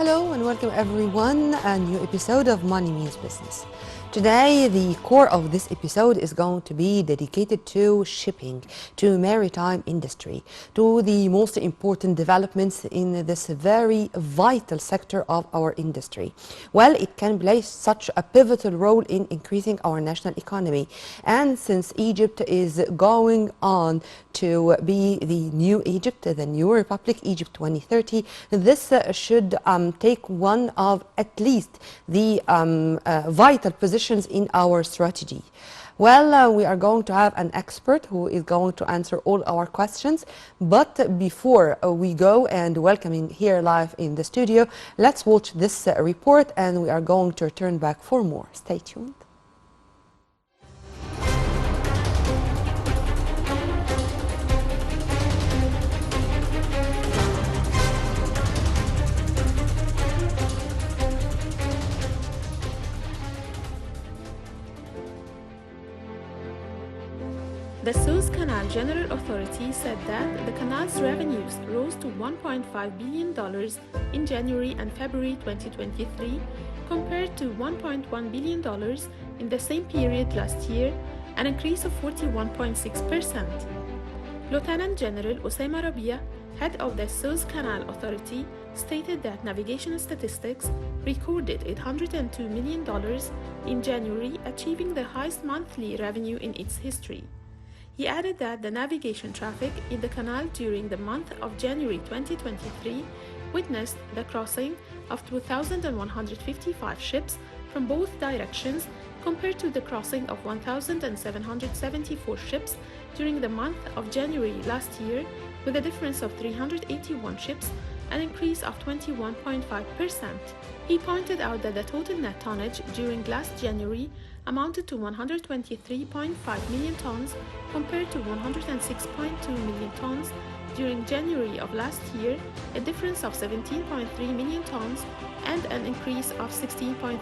Hello and welcome everyone, a new episode of Money Means Business. Today, the core of this episode is going to be dedicated to shipping, to maritime industry, to the most important developments in this very vital sector of our industry. Well, it can play such a pivotal role in increasing our national economy. And since Egypt is going on to be the new Egypt, the new Republic, Egypt 2030, this should take one of at least the vital positions in our strategy. Well, we are going to have an expert who is going to answer all our questions. But before we go and welcome him here live in the studio, let's watch this report and we are going to return back for more. Stay tuned. The Suez Canal General Authority said that the canal's revenues rose to $1.5 billion in January and February 2023 compared to $1.1 billion in the same period last year, an increase of 41.6%. Lieutenant General Osama Rabia, head of the Suez Canal Authority, stated that navigation statistics recorded $802 million in January, achieving the highest monthly revenue in its history. He added that the navigation traffic in the canal during the month of January 2023 witnessed the crossing of 2,155 ships from both directions compared to the crossing of 1,774 ships during the month of January last year, with a difference of 381 ships, an increase of 21.5%. He pointed out that the total net tonnage during last January amounted to 123.5 million tons compared to 106.2 million tons during January of last year, a difference of 17.3 million tons and an increase of 16.3%.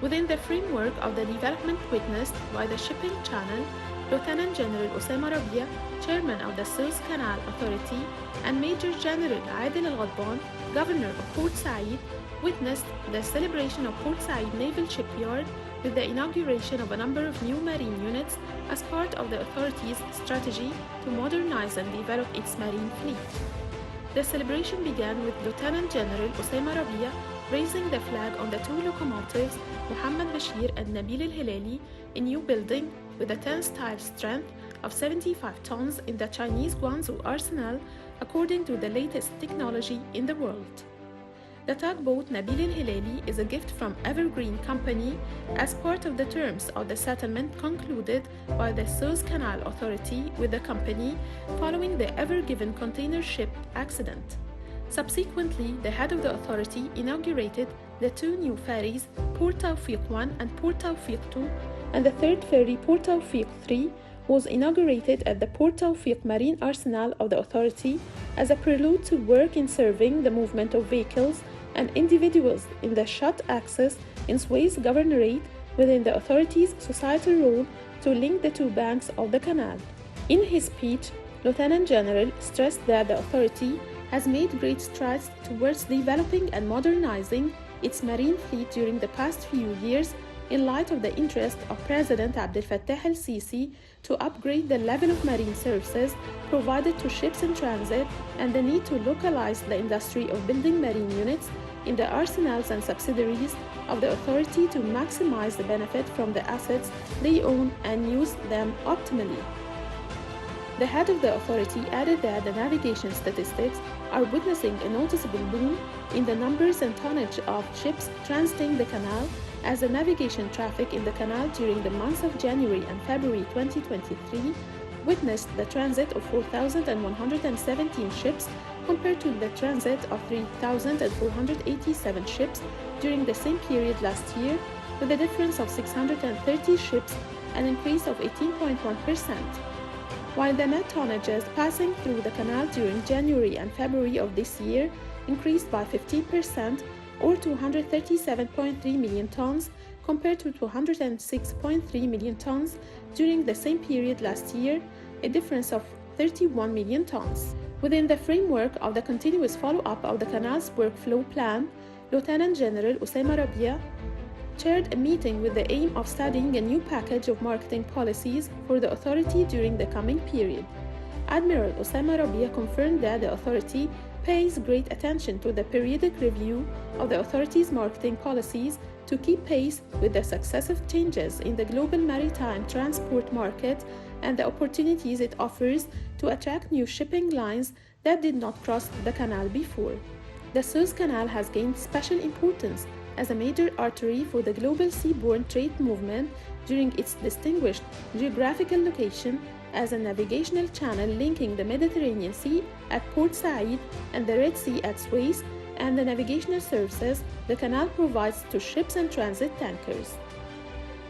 Within the framework of the development witnessed by the shipping channel, Lieutenant General Osama Rabia, chairman of the Suez Canal Authority, and Major General Adel Al-Ghadban, governor of Port Said, witnessed the celebration of Port Said Naval Shipyard with the inauguration of a number of new marine units as part of the authority's strategy to modernize and develop its marine fleet. The celebration began with Lieutenant General Osama Rabia raising the flag on the two locomotives Mohammed Bashir and Nabil Al-Hilali, a new building with a tensile strength of 75 tons in the Chinese Guangzhou arsenal, according to the latest technology in the world. The tugboat Nabil Al-Hilali is a gift from Evergreen Company as part of the terms of the settlement concluded by the Suez Canal Authority with the company following the Ever Given container ship accident. Subsequently, the head of the authority inaugurated the two new ferries, Port Tawfiq 1 and Port Tawfiq 2, and the third ferry, Port Tawfiq 3, was inaugurated at the Port Tawfiq Marine Arsenal of the authority as a prelude to work in serving the movement of vehicles and individuals in the shut access in Suez Governorate within the authority's societal role to link the two banks of the canal. In his speech, Lieutenant General stressed that the authority has made great strides towards developing and modernizing its marine fleet during the past few years in light of the interest of President Abdel Fattah el-Sisi to upgrade the level of marine services provided to ships in transit and the need to localize the industry of building marine units in the arsenals and subsidiaries of the authority to maximize the benefit from the assets they own and use them optimally. The head of the authority added that the navigation statistics are witnessing a noticeable boom in the numbers and tonnage of ships transiting the canal, as the navigation traffic in the canal during the months of January and February 2023 witnessed the transit of 4,117 ships compared to the transit of 3,487 ships during the same period last year, with a difference of 630 ships, an increase of 18.1%. While the net tonnages passing through the canal during January and February of this year increased by 15%, or 237.3 million tons compared to 206.3 million tons during the same period last year, a difference of 31 million tons. Within the framework of the continuous follow-up of the canal's workflow plan, Lieutenant General Osama Rabia chaired a meeting with the aim of studying a new package of marketing policies for the authority during the coming period. Admiral Osama Rabia confirmed that the authority pays great attention to the periodic review of the authority's marketing policies to keep pace with the successive changes in the global maritime transport market and the opportunities it offers to attract new shipping lines that did not cross the canal before. The Suez Canal has gained special importance as a major artery for the global seaborne trade movement during its distinguished geographical location as a navigational channel linking the Mediterranean Sea at Port Said and the Red Sea at Suez, and the navigational services the canal provides to ships and transit tankers.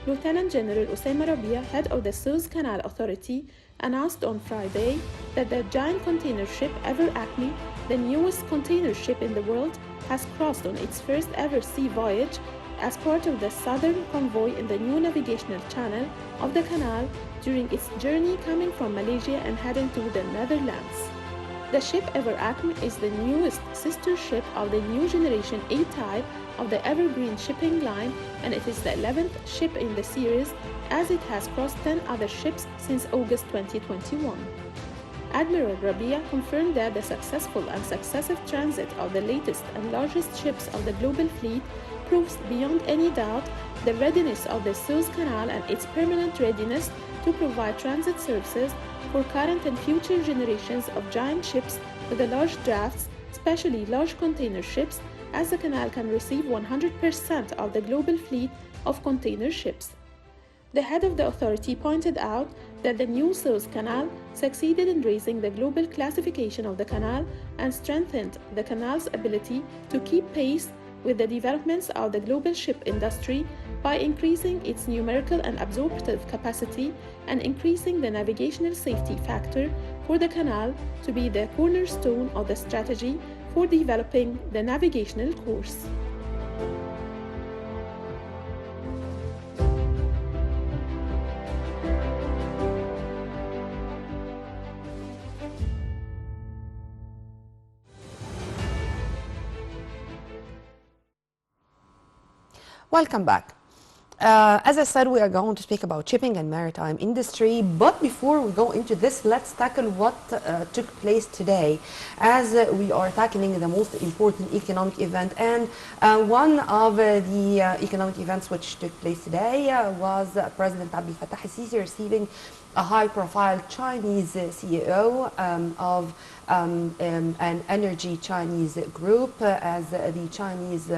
Lieutenant General Osama Rabia, head of the Suez Canal Authority, announced on Friday that the giant container ship Ever Acme, the newest container ship in the world, has crossed on its first ever sea voyage as part of the southern convoy in the new navigational channel of the canal during its journey coming from Malaysia and heading to the Netherlands. The ship Ever Acme is the newest sister ship of the new generation A type of the Evergreen shipping line, and it is the 11th ship in the series as it has crossed 10 other ships since August 2021. Admiral Rabia confirmed that the successful and successive transit of the latest and largest ships of the global fleet proves beyond any doubt the readiness of the Suez Canal and its permanent readiness to provide transit services for current and future generations of giant ships with the large drafts, especially large container ships, as the canal can receive 100% of the global fleet of container ships. The head of the authority pointed out that the new Suez Canal succeeded in raising the global classification of the canal and strengthened the canal's ability to keep pace with the developments of the global ship industry by increasing its numerical and absorptive capacity and increasing the navigational safety factor for the canal to be the cornerstone of the strategy for developing the navigational course. Welcome back. As I said, we are going to speak about shipping and maritime industry, but before we go into this, let's tackle what took place today, as we are tackling the most important economic event. And one of the economic events which took place today was President Abdel Fattah al-Sisi receiving a high-profile Chinese CEO of an energy Chinese group, as the Chinese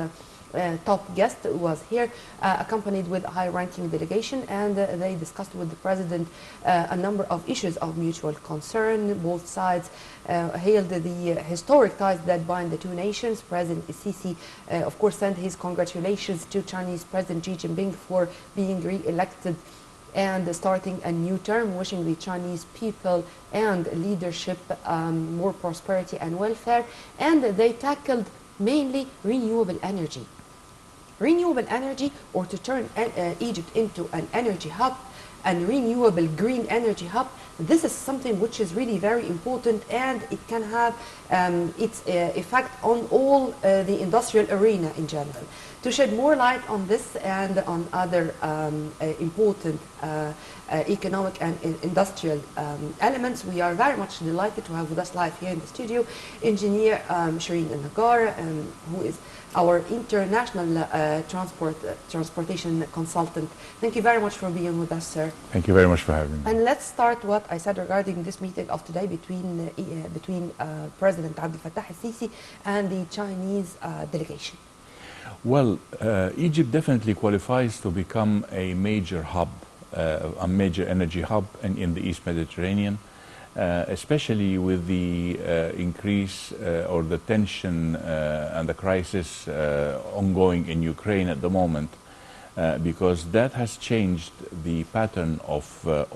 top guest was here, accompanied with a high-ranking delegation, and they discussed with the president a number of issues of mutual concern. Both sides hailed the historic ties that bind the two nations. President Sisi, of course, sent his congratulations to Chinese President Xi Jinping for being re-elected and starting a new term, wishing the Chinese people and leadership more prosperity and welfare. And they tackled mainly renewable energy. Renewable energy, or to turn Egypt into an energy hub, and renewable green energy hub. This is something which is really very important, and it can have its effect on all the industrial arena in general. To shed more light on this and on other important economic and industrial elements, we are very much delighted to have with us live here in the studio engineer Shereen Naggar, who is our international transportation consultant. Thank you very much for being with us, sir. Thank you very much for having me. And let's start what I said regarding this meeting of today between President Abdel Fattah al-Sisi and the Chinese delegation. Well, Egypt definitely qualifies to become a major hub, a major energy hub in the East Mediterranean, especially with the increase or the tension and the crisis ongoing in Ukraine at the moment, because that has changed the pattern of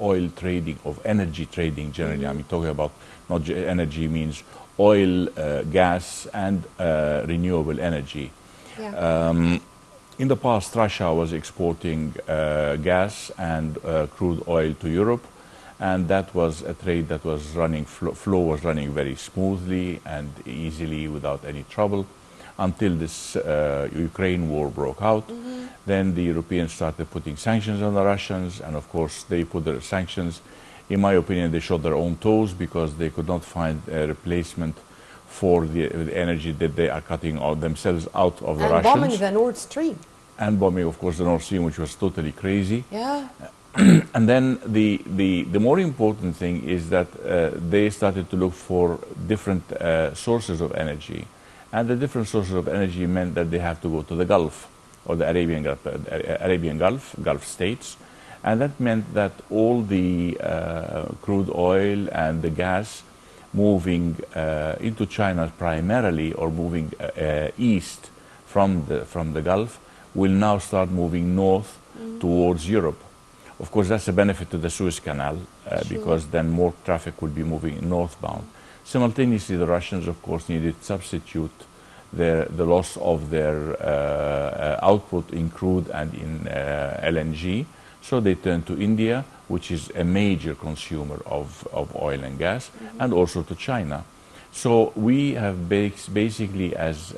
oil trading, of energy trading generally. I mean, talking about not energy means oil, gas, and renewable energy. Yeah. In the past, Russia was exporting gas and crude oil to Europe, and that was a trade that was running, flow was running very smoothly and easily without any trouble until this Ukraine war broke out. Then the Europeans started putting sanctions on the Russians, and of course they put their sanctions. In my opinion, they shot their own toes because they could not find a replacement for the energy that they are cutting out themselves out of the And Russians. bombing the Nord Stream. And bombing, of course, the North Stream, which was totally crazy. Yeah. And then the more important thing is that they started to look for different sources of energy. And the different sources of energy meant that they have to go to the Gulf, or the Arabian Gulf states. And that meant that all the crude oil and the gas moving into China primarily, or moving east from the Gulf, will now start moving north towards Europe. Of course, that's a benefit to the Suez Canal because then more traffic will be moving northbound. Simultaneously, the Russians, of course, needed to substitute the loss of their output in crude and in LNG. So they turned to India, which is a major consumer of oil and gas, and also to China. So we have basically, as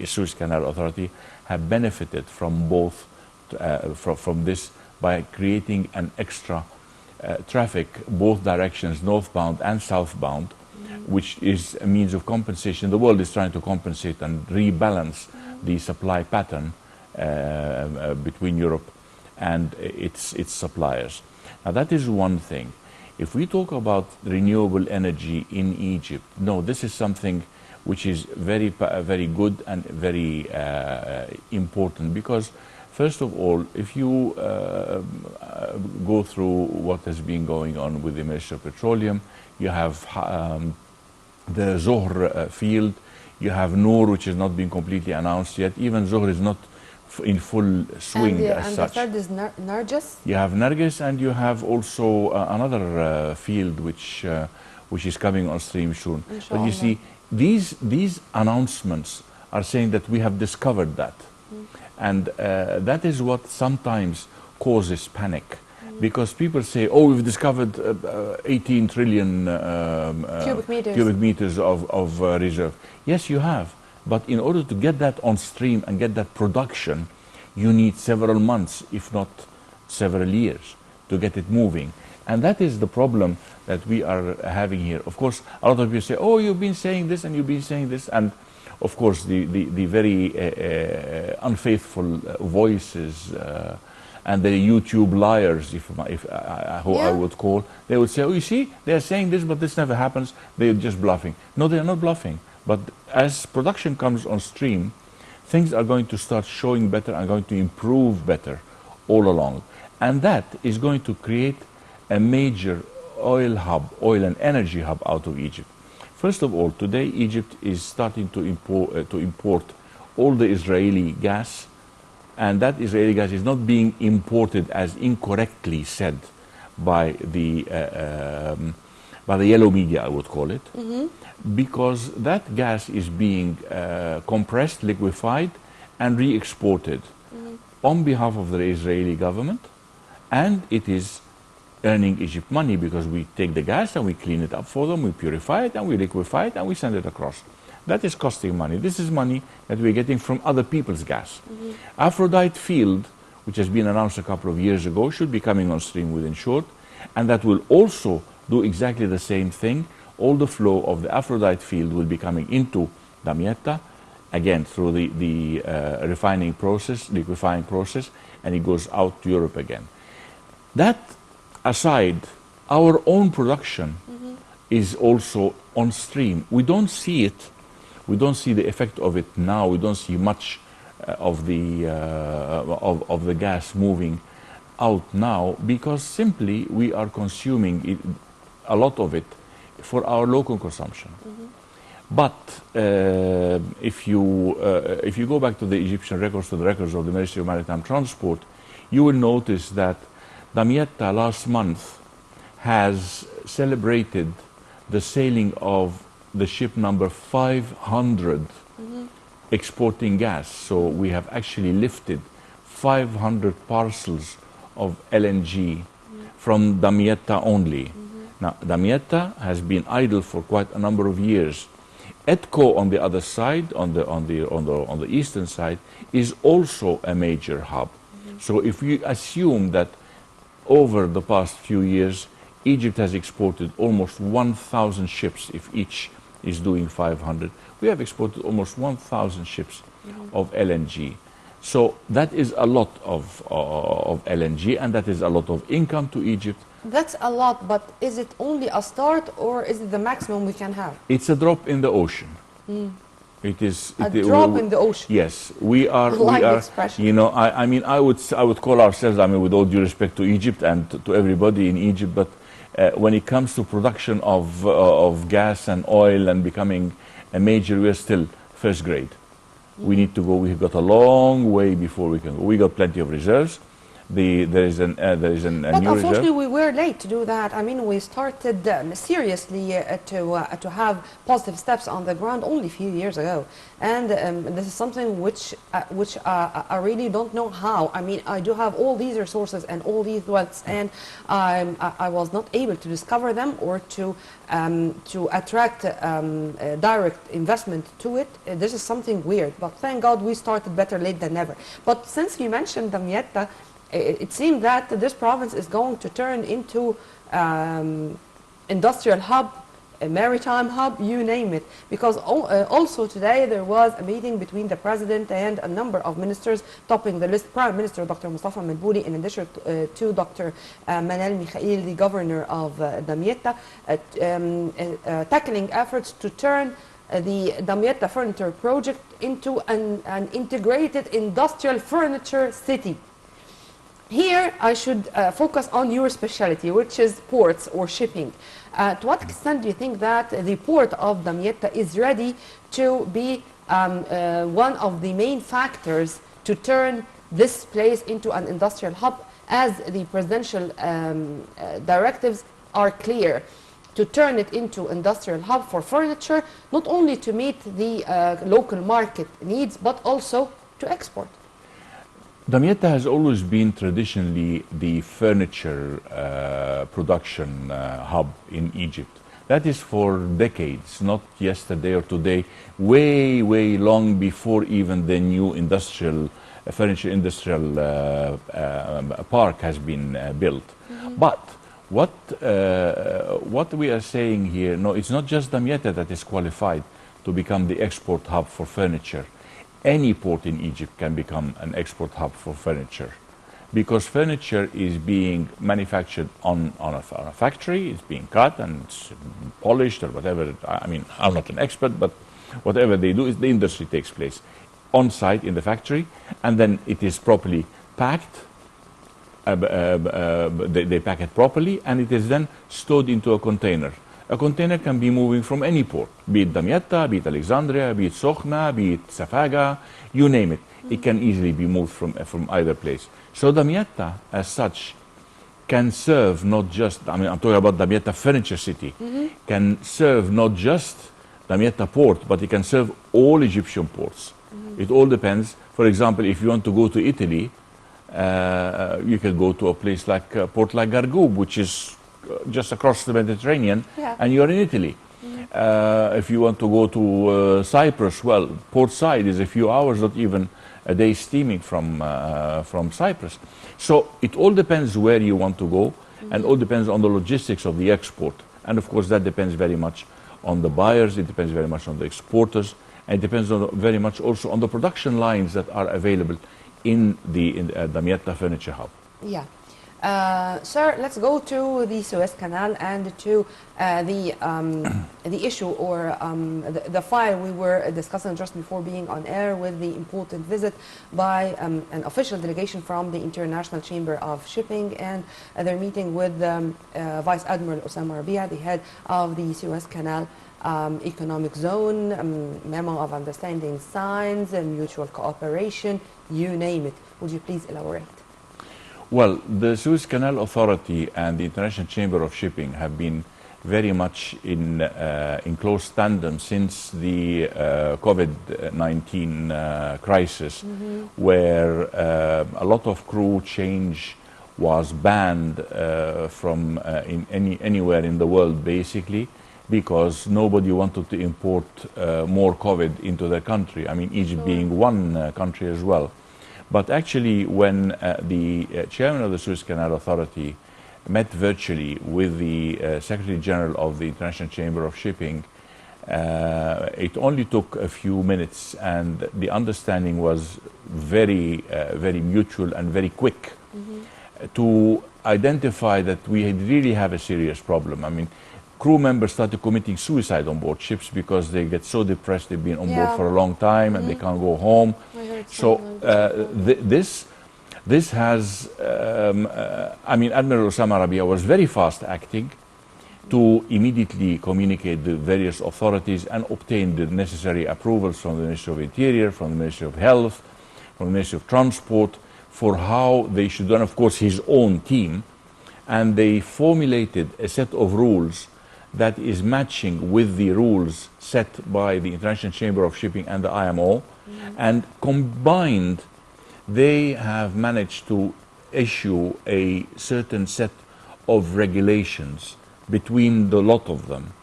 Suez Canal Authority, have benefited from both, from this, by creating an extra traffic, both directions, northbound and southbound, which is a means of compensation. The world is trying to compensate and rebalance the supply pattern between Europe and its suppliers. Now that is one thing. If we talk about renewable energy in Egypt, no, this is something which is very good and very important, because first of all, if you go through what has been going on with the Ministry of Petroleum, you have the Zohr field, you have Noor, which has not been completely announced yet. Even Zohr is not in full swing as such. And the third is Nargis? You have Nargis, and you have also another field which is coming on stream soon. Inshallah. But you see, these announcements are saying that we have discovered that. And that is what sometimes causes panic. Because people say, oh, we've discovered 18 trillion cubic meters of reserve. Yes, you have. But in order to get that on stream and get that production, you need several months, if not several years, to get it moving. And that is the problem that we are having here. Of course, a lot of people say, oh, you've been saying this and you've been saying this. And of course, the very unfaithful voices and the YouTube liars, who I would call, they would say, oh, you see, they're saying this, but this never happens. They're just bluffing. No, they're not bluffing. But as production comes on stream, things are going to start showing better and going to improve better all along. And that is going to create a major oil hub, oil and energy hub out of Egypt. First of all, today Egypt is starting to import all the Israeli gas, and that Israeli gas is not being imported, as incorrectly said by the yellow media, I would call it, because that gas is being compressed, liquefied, and re-exported on behalf of the Israeli government, and it is earning Egypt money, because we take the gas and we clean it up for them, we purify it and we liquefy it and we send it across. That is costing money. This is money that we're getting from other people's gas. Aphrodite field, which has been announced a couple of years ago, should be coming on stream within short, and that will also do exactly the same thing. All the flow of the Aphrodite field will be coming into Damietta, again through the refining process, liquefying process, and it goes out to Europe again. That aside, our own production is also on stream. We don't see it. We don't see the effect of it now. We don't see much of the gas moving out now, because simply we are consuming it, a lot of it, for our local consumption. But if you go back to the Egyptian records, to the records of the Ministry of Maritime Transport, you will notice that Damietta last month has celebrated the sailing of the ship number 500 exporting gas. So we have actually lifted 500 parcels of LNG from Damietta only. Now, Damietta has been idle for quite a number of years. ETCO on the other side, on the eastern side, is also a major hub. So if we assume that over the past few years, Egypt has exported almost 1,000 ships, if each is doing 500, we have exported almost 1,000 ships of LNG. So that is a lot of LNG, and that is a lot of income to Egypt. That's a lot, but is it only a start or is it the maximum we can have? It's a drop in the ocean. It is A drop in the ocean. Yes, we are. I like we the are. expression. You know, I mean, I would call ourselves. I mean, with all due respect to Egypt and to everybody in Egypt, but when it comes to production of gas and oil and becoming a major, we are still first grade. We need to go. We've got a long way before we can go. We got plenty of reserves. There is a But new reserve. unfortunately, we were late to do that. I mean, we started seriously to have positive steps on the ground only a few years ago, and this is something which I really don't know how. I mean, I do have all these resources and all these wealths, and I was not able to discover them or to attract direct investment to it. This is something weird, but thank God we started better late than never. But since you mentioned Damietta, it seems that this province is going to turn into industrial hub, a maritime hub, you name it. Because also today there was a meeting between the president and a number of ministers, topping the list Prime Minister Dr. Mustafa Melbouli, in addition to Dr. Manal Mikhail, the governor of Damietta, tackling efforts to turn the Damietta furniture project into an integrated industrial furniture city. Here, I should focus on your specialty, which is ports or shipping. To what extent do you think that the port of Damietta is ready to be one of the main factors to turn this place into an industrial hub, as the presidential directives are clear, to turn it into industrial hub for furniture, not only to meet the local market needs, but also to export? Damietta has always been traditionally the furniture production hub in Egypt. That is for decades, not yesterday or today, way, way long before even the new furniture industrial park has been built. But what we are saying here, no, it's not just Damietta that is qualified to become the export hub for furniture. Any port in Egypt can become an export hub for furniture, because furniture is being manufactured on a factory, it's being cut and it's polished or whatever. I mean, I'm not an expert, but whatever they do, is the industry takes place on site in the factory, and then it is properly packed. They pack it properly, and it is then stored into a container. A container can be moving from any port, be it Damietta, be it Alexandria, be it Sokhna, be it Safaga, you name it. It can easily be moved from either place. So Damietta, as such, can serve not just, I mean, I'm talking about Damietta Furniture City, can serve not just Damietta Port, but it can serve all Egyptian ports. It all depends. For example, if you want to go to Italy, you can go to a place like a port like Gargoub, which is just across the Mediterranean, and you're in Italy. If you want to go to Cyprus, well, port side is a few hours, not even a day steaming from Cyprus. So it all depends where you want to go, and all depends on the logistics of the export. And of course, that depends very much on the buyers, it depends very much on the exporters, and it depends very much also on the production lines that are available in the Damietta Furniture Hub. Yeah. Sir, let's go to the Suez Canal and to the issue or the file we were discussing just before being on air, with the important visit by an official delegation from the International Chamber of Shipping, and their meeting with Vice Admiral Osama Rabia, the head of the Suez Canal Economic Zone, memo of understanding signs, mutual cooperation, you name it. Would you please elaborate? Well, the Suez Canal Authority and the International Chamber of Shipping have been very much in close tandem since the COVID-19 crisis, where a lot of crew change was banned from anywhere in the world, basically, because nobody wanted to import more COVID into their country. I mean, Egypt being one country as well. But actually, when the chairman of the Suez Canal Authority met virtually with the Secretary General of the International Chamber of Shipping, it only took a few minutes, and the understanding was very, very mutual and very quick to identify that we really have a serious problem. I mean, crew members started committing suicide on board ships because they get so depressed. They've been on board for a long time and they can't go home. So this has, I mean, Admiral Osama Rabia was very fast acting to immediately communicate the various authorities and obtain the necessary approvals from the Ministry of Interior, from the Ministry of Health, from the Ministry of Transport, for how they should run, of course, his own team. And they formulated a set of rules that is matching with the rules set by the International Chamber of Shipping and the IMO. And combined, they have managed to issue a certain set of regulations between the lot of them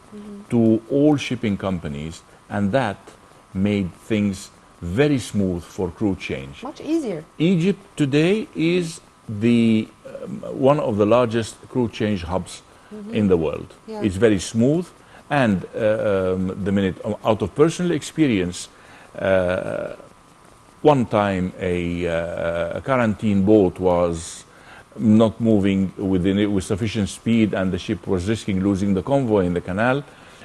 to all shipping companies, and that made things very smooth for crew change. Much easier. Egypt today is the one of the largest crew change hubs in the world. Yeah. It's very smooth, and the minute, out of personal experience, one time a quarantine boat was not moving with sufficient speed, and the ship was risking losing the convoy in the canal.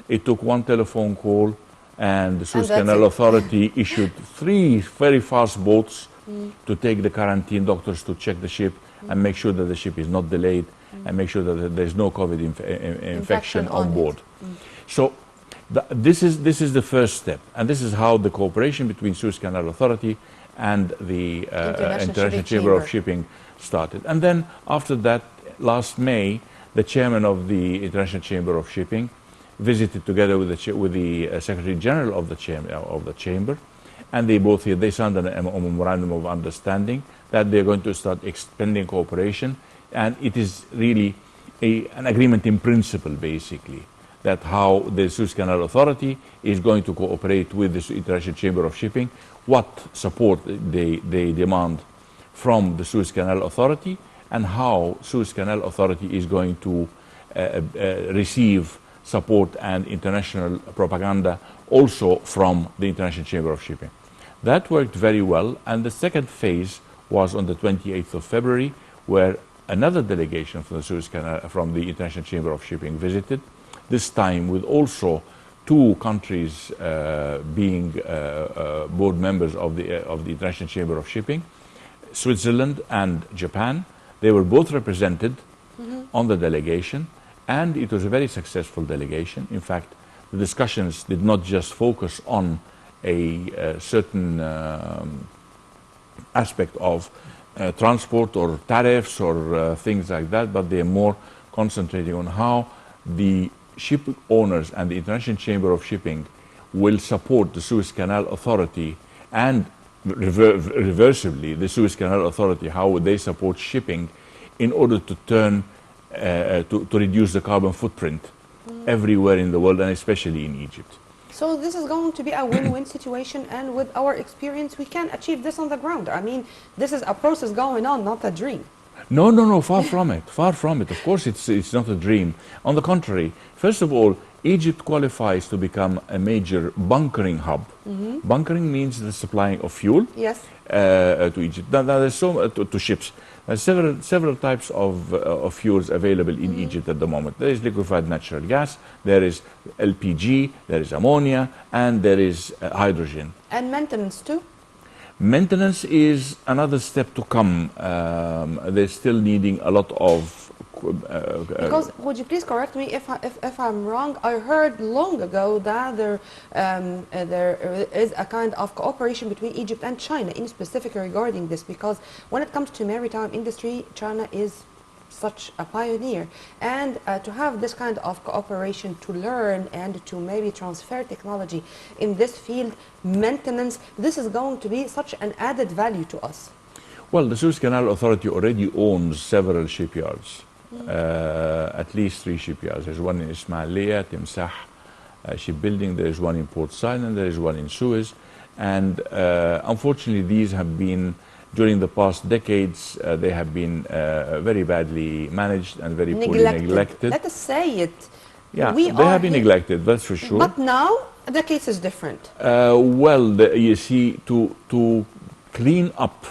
It took one telephone call, and the Suez Canal Authority issued 3 very fast boats to take the quarantine doctors to check the ship and make sure that the ship is not delayed and make sure that there's no COVID infection on board. So this is the first step, and this is how the cooperation between Suez Canal Authority and the International Chamber of Shipping started. And then after that, last May, the chairman of the International Chamber of Shipping visited together with the Secretary General of the Chamber, and they signed a memorandum of understanding that they're going to start expanding cooperation, and it is really an agreement in principle, basically, that how the Suez Canal Authority is going to cooperate with the International Chamber of Shipping, what support they demand from the Suez Canal Authority, and how Suez Canal Authority is going to receive support and international propaganda also from the International Chamber of Shipping. That worked very well, and the second phase was on the 28th of February, where another delegation from the Suez Canal, from the International Chamber of Shipping visited, this time with also 2 countries being board members of the International Chamber of Shipping, Switzerland and Japan. They were both represented on the delegation, and it was a very successful delegation. In fact, the discussions did not just focus on a certain aspect of transport or tariffs or things like that, but they are more concentrating on how the ship owners and the International Chamber of Shipping will support the Suez Canal Authority, and reversibly the Suez Canal Authority, how would they support shipping in order to turn to reduce the carbon footprint everywhere in the world, and especially in Egypt. So this is going to be a win-win situation, and with our experience we can achieve this on the ground. I mean, this is a process going on, not a dream. No, far from it, far from it. Of course it's not a dream. On the contrary, first of all, Egypt qualifies to become a major bunkering hub. Bunkering means the supplying of fuel to Egypt. Now there's to ships. There's several types of fuels available in Egypt at the moment. There is liquefied natural gas, there is LPG, there is ammonia, and there is hydrogen. And maintenance too? Maintenance is another step to come. They're still needing a lot of... because, would you please correct me if I'm wrong, I heard long ago that there is a kind of cooperation between Egypt and China, in specific regarding this, because when it comes to maritime industry, China is such a pioneer, and to have this kind of cooperation to learn and to maybe transfer technology in this field, maintenance, this is going to be such an added value to us. Well, the Suez Canal Authority already owns several shipyards, at least 3 shipyards. There's one in Ismailia, Timsah shipbuilding, there's one in Port Said, and there is one in Suez. And unfortunately, these have been, during the past decades, they have been very badly managed and very poorly neglected. Let us say it. Yeah, they have been neglected, that's for sure. But now, the case is different. Well, you see, to clean up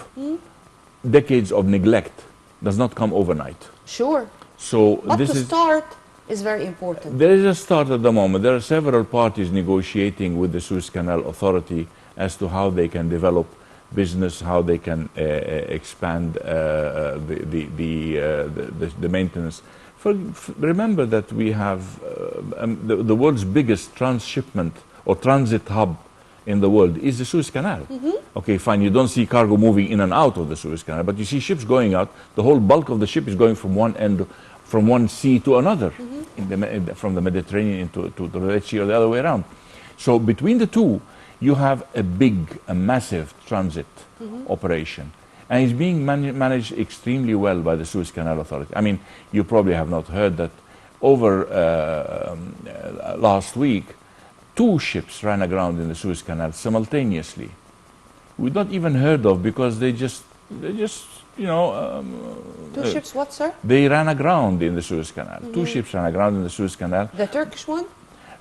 decades of neglect does not come overnight. Sure. So But this to is start is very important. There is a start at the moment. There are several parties negotiating with the Suez Canal Authority as to how they can develop business, how they can expand the maintenance. Remember that we have the world's biggest transshipment or transit hub in the world is the Suez Canal. Okay, fine, you don't see cargo moving in and out of the Suez Canal, but you see ships going out. The whole bulk of the ship is going from one end, from one sea to another, from the Mediterranean to the Red Sea or the other way around. So between the two, you have a massive transit operation. And it's being managed extremely well by the Suez Canal Authority. I mean, you probably have not heard that over last week, 2 ships ran aground in the Suez Canal simultaneously. We've not even heard of, because they just you know... 2 ships what, sir? They ran aground in the Suez Canal. 2 ships ran aground in the Suez Canal. The Turkish one?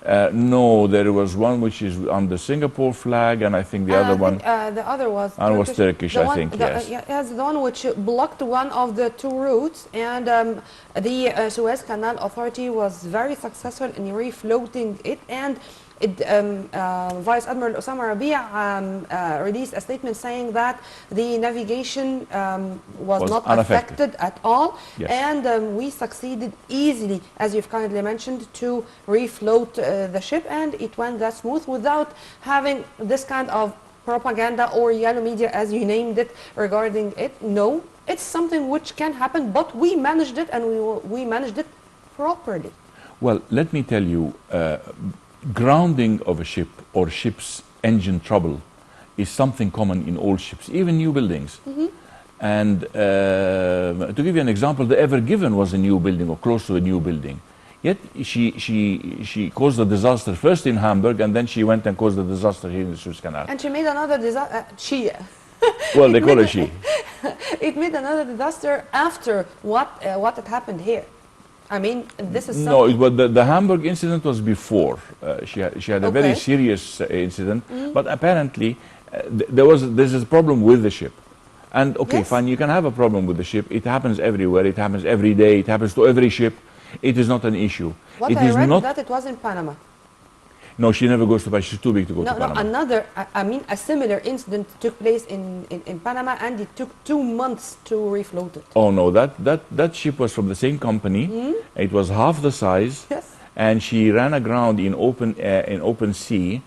No, there was one which is on the Singapore flag, and I think the other one... the other was and was Turkish, I think, yes. Yes, the one which blocked one of the 2 routes, and the Suez Canal Authority was very successful in refloating it, and Vice Admiral Osama Rabia released a statement saying that the navigation was not affected at all, yes. And we succeeded easily, as you've kindly mentioned, to refloat the ship, and it went that smooth without having this kind of propaganda or yellow media, as you named it, regarding it. No, it's something which can happen, but we managed it, and we managed it properly. Well, let me tell you, grounding of a ship or ship's engine trouble is something common in all ships, even new buildings. And to give you an example, the Ever Given was a new building or close to a new building. Yet she caused a disaster first in Hamburg, and then she went and caused a disaster here in the Suez Canal. And she made another disaster. Well, they call her she. It made another disaster after what had happened here. I mean, this is no, but the Hamburg incident was before. She had a very serious incident, but apparently there's a problem with the ship. And okay, yes. Fine, you can have a problem with the ship. It happens everywhere. It happens every day. It happens to every ship. It is not an issue. What it I is read not that it was in Panama. No, she never goes to Panama. She's too big to go to Panama. No, another, I mean, a similar incident took place in Panama, and it took 2 months to refloat it. Oh no, that ship was from the same company. It was half the size, yes. And she ran aground in open sea,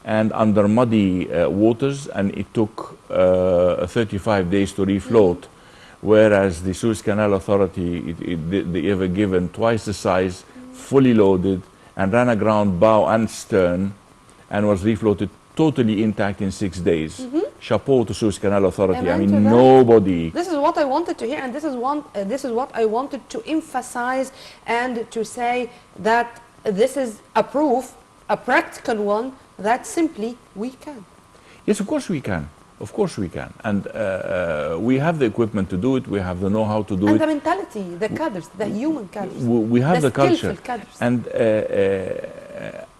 and under muddy waters, and it took 35 days to refloat. Whereas the Suez Canal Authority, the Ever Given, twice the size, fully loaded, and ran aground bow and stern, and was refloated totally intact in 6 days. Chapeau to Suez Canal Authority. I mean, nobody... This is what I wanted to hear, and this is what I wanted to emphasize, and to say that this is a proof, a practical one, that simply we can. Yes, of course we can. Of course we can. And we have the equipment to do it. We have the know-how to do it. And the mentality, the cadres, the human cadres. We have the culture. Cadres. And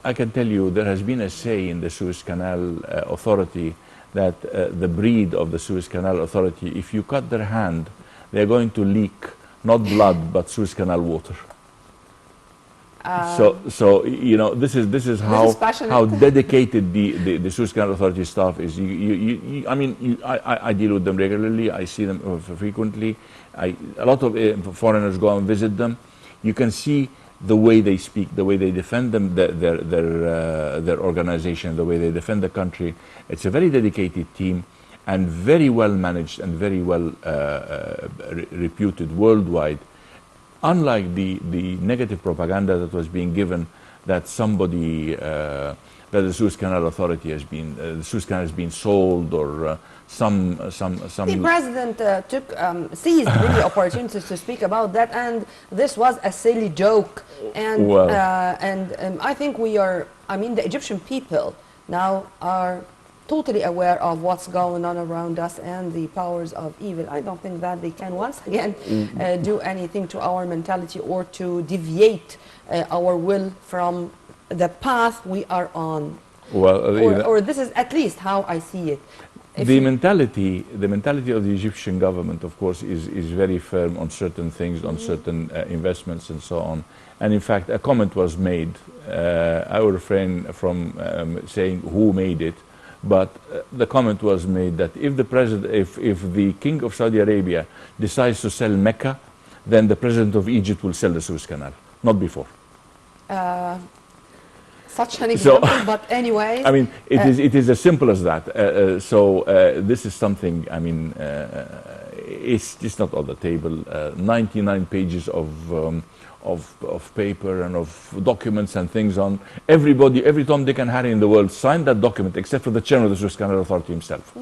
I can tell you, there has been a say in the Suez Canal Authority that the breed of the Suez Canal Authority, if you cut their hand, they're going to leak not blood, but Suez Canal water. So you know, this is how dedicated the Suez Canal Authority staff is. I mean, I deal with them regularly. I see them frequently. A lot of foreigners go and visit them. You can see the way they speak, the way they defend them, their organization, the way they defend the country. It's a very dedicated team, and very well managed, and very well reputed worldwide. Unlike the negative propaganda that was being given that somebody, that the Suez Canal Authority has been, the Suez Canal has been sold, or some. The president seized many opportunities to speak about that, and this was a silly joke. And Well, I think we are. I mean, the Egyptian people now are totally aware of what's going on around us and the powers of evil. I don't think that they can once again do anything to our mentality or to deviate our will from the path we are on. well, Or this is at least how I see it. If the you- mentality of the Egyptian government, of course, is very firm on certain things, on certain investments and so on. And in fact, a comment was made. I will refrain from saying who made it, but the comment was made that if the president, if the king of Saudi Arabia decides to sell Mecca, then the president of Egypt will sell the Suez Canal, not before. such an So- example, but anyway. I mean, it is as simple as that. This is something. I mean, it's just not on the table. 99 pages of paper and of documents and things on everybody, every Tom, Dick, and Harry in the world signed that document, except for the chairman of the Suez Canal Authority himself,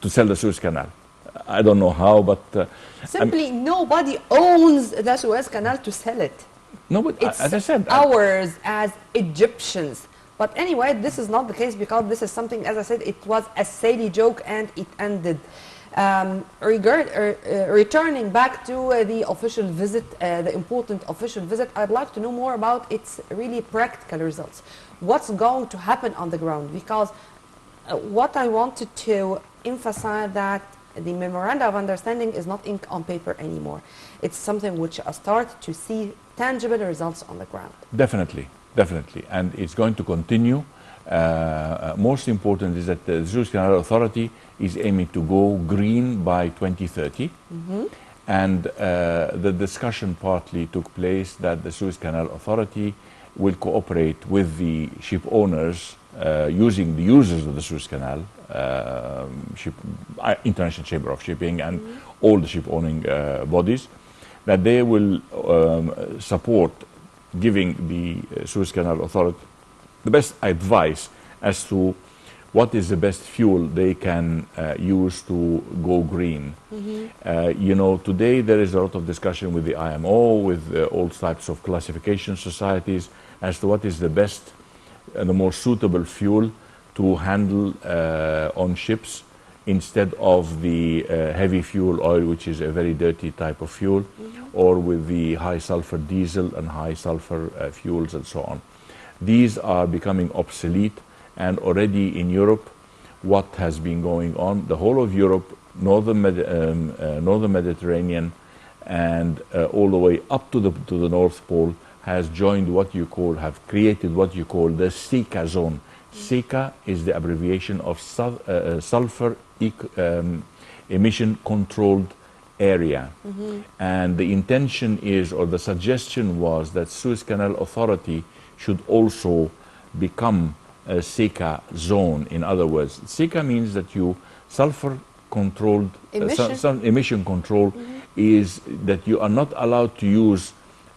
to sell the Suez Canal. I don't know how, but Simply, nobody owns the Suez Canal to sell it. no. But It's as I said, ours as Egyptians. But anyway, this is not the case because this is something, as I said, it was a silly joke and it ended. Returning back to the official visit, the important official visit, I'd like to know more about its really practical results. What's going to happen on the ground? Because what I wanted to emphasize that the memorandum of understanding is not ink on paper anymore. It's something which I start to see tangible results on the ground. definitely, and it's going to continue. Most important is that the Suez Canal Authority is aiming to go green by 2030. And the discussion partly took place that the Suez Canal Authority will cooperate with the ship owners, using the users of the Suez Canal, International Chamber of Shipping, and all the ship owning bodies, that they will support giving the Suez Canal Authority the best advice as to what is the best fuel they can use to go green. You know, today there is a lot of discussion with the IMO, with all types of classification societies, as to what is the best and the more suitable fuel to handle on ships, instead of the heavy fuel oil, which is a very dirty type of fuel, or with the high sulfur diesel and high sulfur fuels and so on. These are becoming obsolete, and already in Europe, what has been going on, the whole of Europe, northern Mediterranean, and all the way up to the North Pole, has joined what you call, have created what you call the SECA zone. SECA is the abbreviation of sulfur emission controlled area. And the intention is, or the suggestion was, that Suez Canal Authority should also become a SECA zone. In other words, SECA means that you sulfur controlled emission control is that you are not allowed to use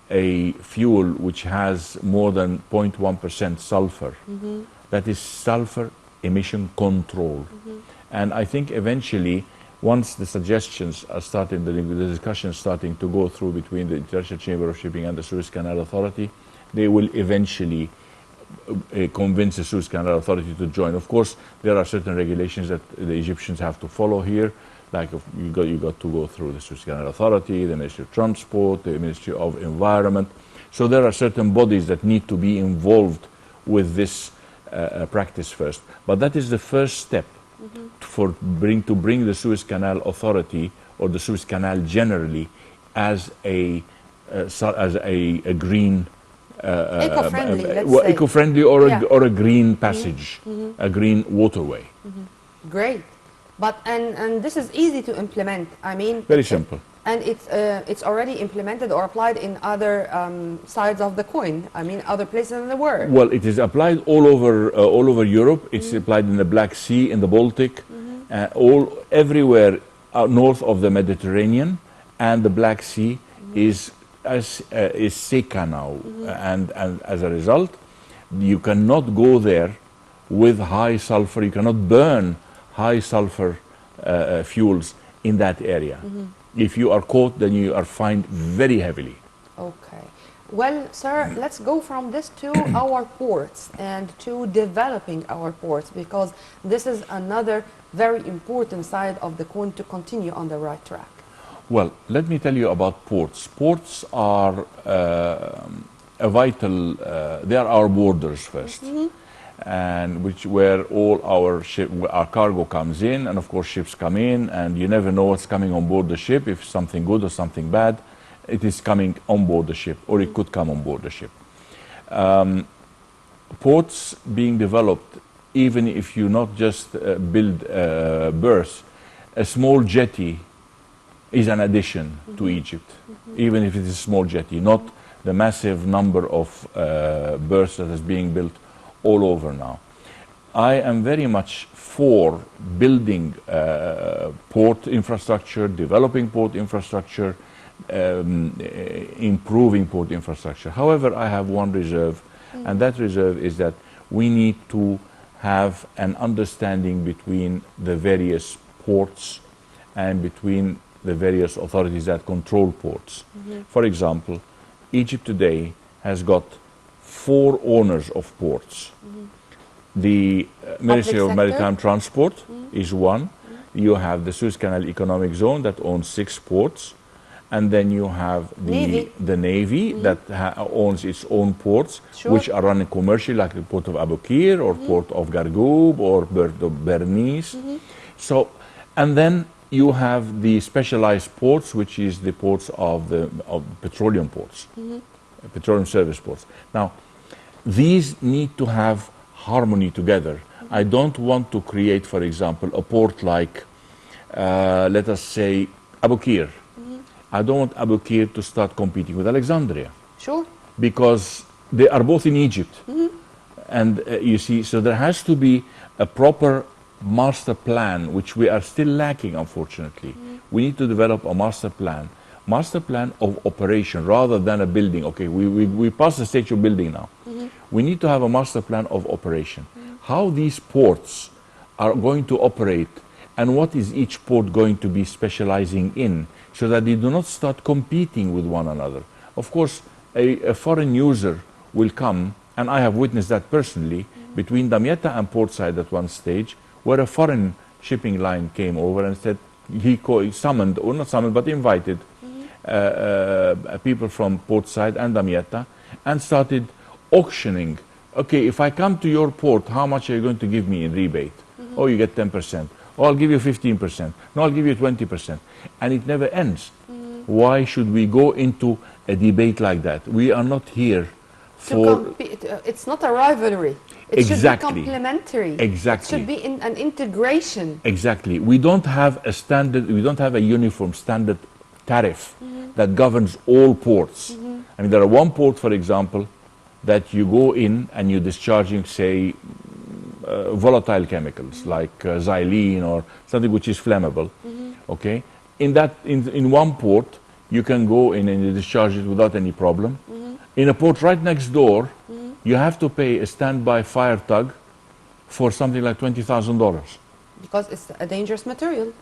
a fuel which has more than 0.1% sulfur. That is sulfur emission control. And I think eventually, once the suggestions are starting, the discussions starting to go through between the International Chamber of Shipping and the Suez Canal Authority, they will eventually convince the Suez Canal Authority to join. Of course, there are certain regulations that the Egyptians have to follow here, like you got to go through the Suez Canal Authority, the Ministry of Transport, the Ministry of Environment. So there are certain bodies that need to be involved with this practice first. But that is the first step to bring the Suez Canal Authority, or the Suez Canal generally, as a green, eco-friendly, let's say. eco-friendly, or a green passage, a green waterway. Great. But and this is easy to implement. I mean, Very simple. And it's already implemented or applied in other sides of the coin. I mean, other places in the world. Well, it is applied all over Europe. It's applied in the Black Sea, in the Baltic, everywhere north of the Mediterranean, and the Black Sea is is Seka now, and as a result, you cannot go there with high sulfur. You cannot burn high sulfur fuels in that area. If you are caught, then you are fined very heavily. Okay. Well, sir, let's go from this to our ports and to developing our ports, because this is another very important side of the coin to continue on the right track. Well, let me tell you about ports. Ports are a vital, they are our borders first, and where all our cargo comes in, and of course ships come in, and you never know what's coming on board the ship, if something good or something bad. It is coming on board the ship, or it could come on board the ship. Ports being developed, even if you not just build berths, a small jetty is an addition to Egypt, even if it is a small jetty, not the massive number of berths that is being built all over now. I am very much for building port infrastructure, developing port infrastructure, improving port infrastructure. However, I have one reserve, and that reserve is that we need to have an understanding between the various ports and between the various authorities that control ports. For example, Egypt today has got 4 owners of ports. The Ministry of Maritime Transport is one. You have the Suez Canal Economic Zone that owns 6 ports. And then you have the Navy that owns its own ports, which are running commercially, like the port of Abu Qir or port of Gargoub or port of Bernice. So, and then you have the specialized ports, which is the ports of petroleum ports, petroleum service ports. Now, these need to have harmony together. I don't want to create, for example, a port like, let us say, Abu Qir. I don't want Abu Qir to start competing with Alexandria. Sure. Because they are both in Egypt. And you see, so there has to be a proper master plan, which we are still lacking, unfortunately. We need to develop a master plan of operation rather than a building. Okay, we passed the stage of building now. We need to have a master plan of operation. How these ports are going to operate and what is each port going to be specializing in, so that they do not start competing with one another. Of course, a foreign user will come, and I have witnessed that personally, between Damietta and Portside at one stage, where a foreign shipping line came over and said, he summoned, or not summoned, but invited people from Portside and Damietta, and started auctioning. Okay, if I come to your port, how much are you going to give me in rebate? Oh, you get 10%. Oh, I'll give you 15%. No, I'll give you 20%. And it never ends. Why should we go into a debate like that? We are not here for... It's not a rivalry. It should be complementary. Exactly. It should be in an integration. Exactly. We don't have a standard, we don't have a uniform standard tariff that governs all ports. I mean, there are one port, for example, that you go in and you're discharging, say, volatile chemicals like xylene or something which is flammable. Okay, in one port you can go in and you discharge it without any problem. In a port right next door, you have to pay a standby fire tug for something like $20,000 because it's a dangerous material.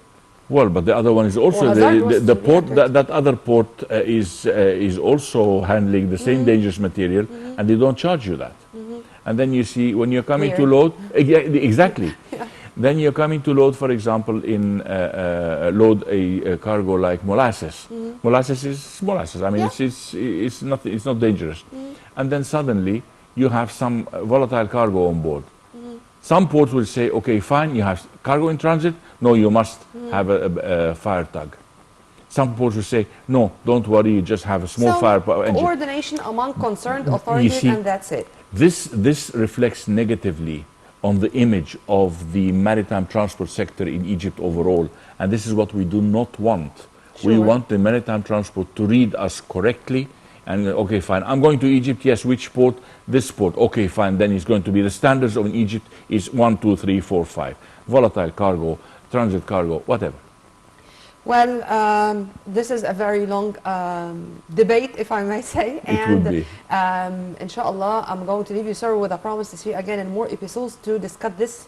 Well, but the other one is also the port. That other port is also handling the same dangerous material, and they don't charge you that. And then you see when you're coming to load, exactly. Then you're coming to load, for example, load a cargo like molasses. Molasses is molasses. I mean, it's not dangerous. And then suddenly you have some volatile cargo on board. Some ports will say, okay, fine, you have cargo in transit. No, you must have a fire tug. Some ports will say, no, don't worry, you just have a small fire engine. Coordination among concerned authorities, and that's it. This reflects negatively on the image of the maritime transport sector in Egypt overall. And this is what we do not want. We want the maritime transport to read us correctly. And okay, fine, I'm going to Egypt, yes, which port? This port. Okay, fine, then it's going to be the standards of Egypt is 1, 2, 3, 4, 5. Volatile cargo, transit cargo, whatever. Well, this is a very long debate, if I may say, It would and be. inshallah, I'm going to leave you, sir, with a promise to see you again in more episodes to discuss this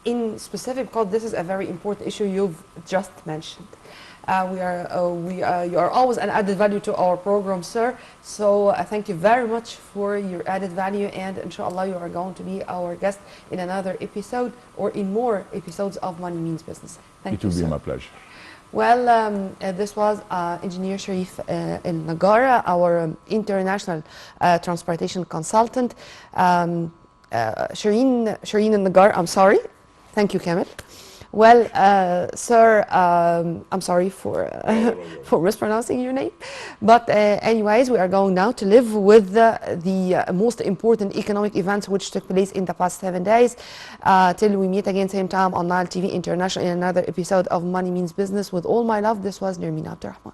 in specific, because this is a very important issue you've just mentioned. You are always an added value to our program, sir. So thank you very much for your added value, and inshallah, you are going to be our guest in another episode or in more episodes of Money Means Business. Thank It you, will be sir. my pleasure. Well, this was Engineer Sharif in Naggar, our international transportation consultant. Shereen in Naggar, I'm sorry. Thank you, Kamil. Well, sir, I'm sorry for for mispronouncing your name, but anyways, we are going now to live with the most important economic events which took place in the past 7 days. Till we meet again, same time on Nile TV International in another episode of Money Means Business. With all my love, this was Nermeen Abdurrahman.